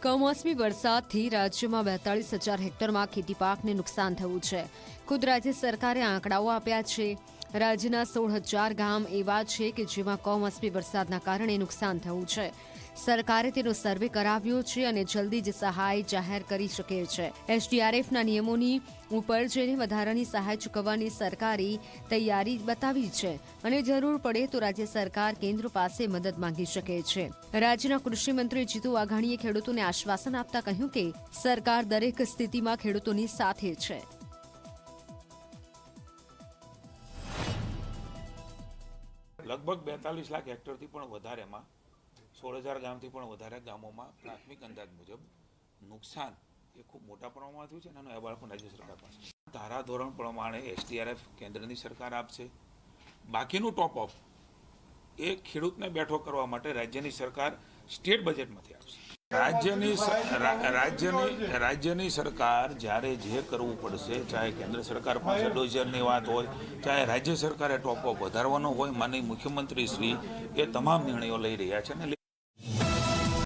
કમોસમી વરસાદથી રાજ્યમાં 42,000 હેક્ટરમાં ખેતી પાકને નુકસાન થયું છે. ખુદ રાજ્ય સરકારે આંકડાઓ આપ્યા છે. રાજ્યના 16,000 ગામ એવા છે કે જેમાં કમોસમી વરસાદના કારણે નુકસાન થયું છે. સરકારે તેનો સર્વે કરાવ્યો છે અને જલ્દી જ સહાય જાહેર કરી શકે છે. એસડીઆરએફના નિયમોની ઉપર જઈને વધારાની સહાય ચૂકવવાની સરકારી તૈયારી બતાવી છે અને જરૂર પડે તો રાજ્ય સરકાર કેન્દ્ર પાસે મદદ માંગી શકે છે. રાજ્યના કૃષિ મંત્રી જીતુ વાઘાણીએ ખેડૂતોને આશ્વાસન આપતા કહ્યું કે સરકાર દરેક સ્થિતિમાં ખેડૂતોની સાથે છે. લગભગ 42 લાખ હેક્ટરથી પણ વધારેમાં 16,000 ગામથી પણ વધારે ગામોમાં પ્રાથમિક અંદાજ મુજબ નુકસાન એ ખૂબ મોટા પ્રમાણમાં થયું છે અને એનો અહેવાલ પણ રાજ્ય સરકાર પાસે ધારાધોરણ પ્રમાણે એસડીઆરએફ કેન્દ્રની સરકાર આપશે. બાકીનું ટોપ અપ એ ખેડૂતને બેઠો કરવા માટે રાજ્યની સરકાર સ્ટેટ બજેટમાંથી આપશે. રાજ્યની સરકાર જ્યારે જે કરવું પડશે, ચાહે કેન્દ્ર સરકાર પાસે ડોઝરની વાત હોય, ચાહે રાજ્ય સરકારે ટોપ અપ વધારવાનો હોય, માનનીય મુખ્યમંત્રી શ્રી એ તમામ નિર્ણયો લઈ રહ્યા છે અને